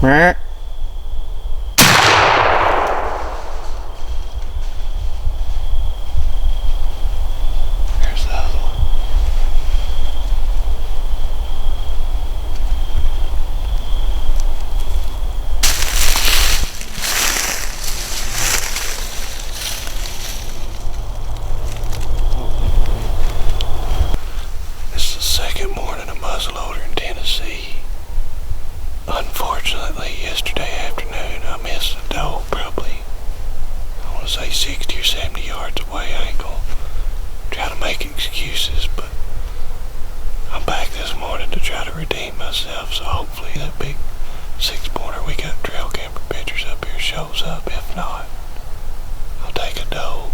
the other one. It's the second morning of muzzleloader in Tennessee. Unfortunately, yesterday afternoon I missed a doe probably, I want to say 60 or 70 yards away. I ain't gonna try to make excuses, but I'm back this morning to try to redeem myself, so hopefully that big 6-pointer we got trail camera pictures up here shows up. If not, I'll take a doe.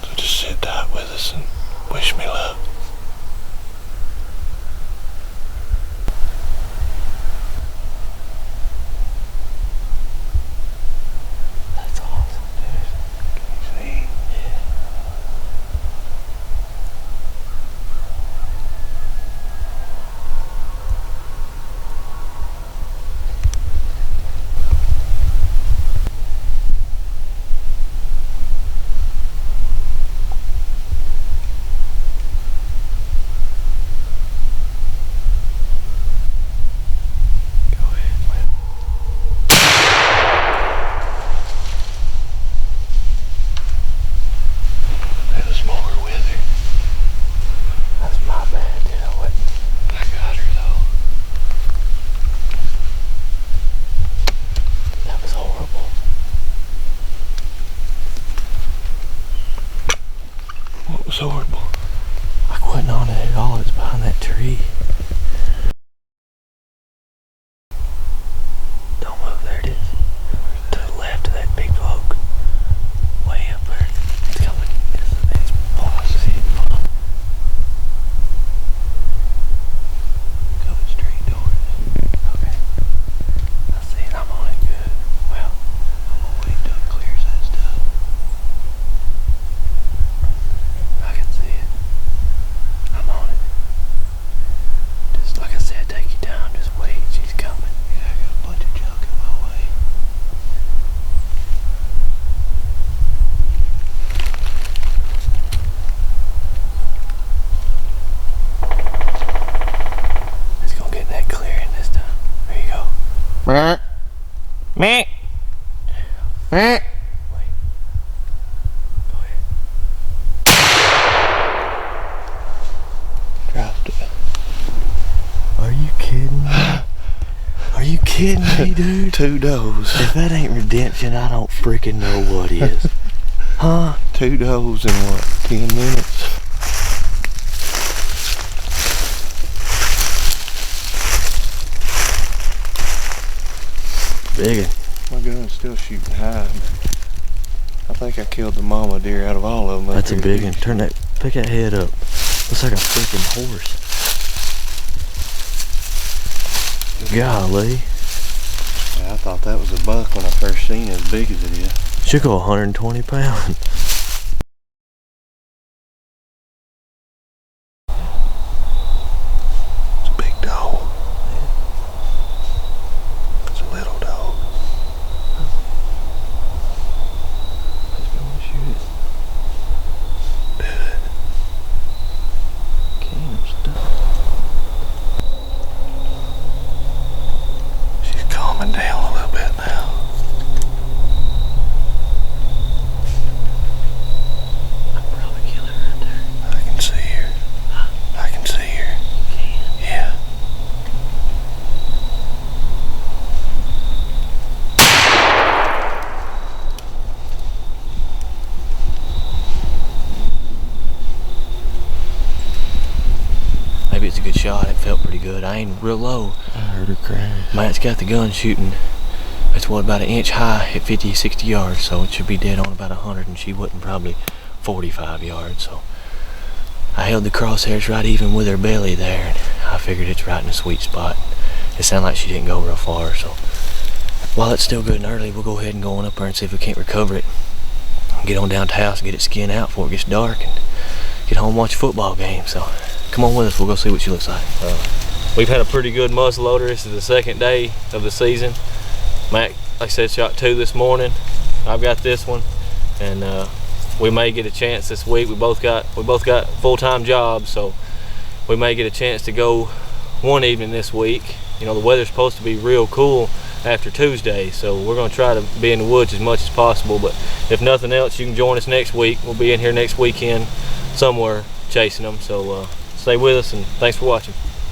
So just sit tight with us and wish me luck. That's awesome, dude. Can you see? Yeah. Go ahead, man. That was more with her. That's my bad, dude. I wasn't. I got her though. That was horrible. What was horrible? I wasn't on it at all. It was behind that tree. Don't move. There it is. To the left of that big oak. Way up there. It's coming. It's See it. Coming straight towards us. okay. I see it. I'm on it good. Well, I'm gonna wait till it clears that stuff. I can see it. I'm on it. Just like I said, take you down. Just wait. She's coming. Yeah, I got a bunch of junk in my way. It's gonna get that clearing this time. There you go. Meh. Wait. Go ahead. Dropped it. Are you kidding me? Are you kidding me, dude? 2 does. If that ain't redemption, I don't freaking know what is. Huh? 2 does in what, 10 minutes? Big one. My gun's still shooting high. I think I killed the mama deer out of all of them. That's a big one. Turn that, pick that head up. Looks like a freaking horse. Golly. Yeah, I thought that was a buck when I first seen it, as big as it is. Should go 120 pounds. It's a big dog. It's a little dog. Let's go and shoot it. Do it. Okay, I'm stuck. She's calming down a little bit now. I can probably kill it right there. I can see her. I can see her. Yeah. Maybe it's a good shot. It felt pretty good. I aimed real low. I heard her crash. Matt's got the gun shooting. It's what, about an inch high at 50, 60 yards, so it should be dead on about 100, and she wasn't probably 45 yards, so I held the crosshairs right even with her belly there, and I figured it's right in a sweet spot. It sounded like she didn't go real far, so while it's still good and early, we'll go ahead and go on up there and see if we can't recover it. Get on down to the house and get it skinned out before it gets dark, and get home and watch a football game. So come on with us, we'll go see what she looks like. we've had a pretty good muzzleloader. This is the second day of the season. Mac, like I said, shot 2 this morning. I've got this one, and we may get a chance this week. We both got full-time jobs, so we may get a chance to go one evening this week. You know, the weather's supposed to be real cool after Tuesday, so we're going to try to be in the woods as much as possible. But if nothing else, you can join us next week. We'll be in here next weekend somewhere chasing them. So stay with us, and thanks for watching.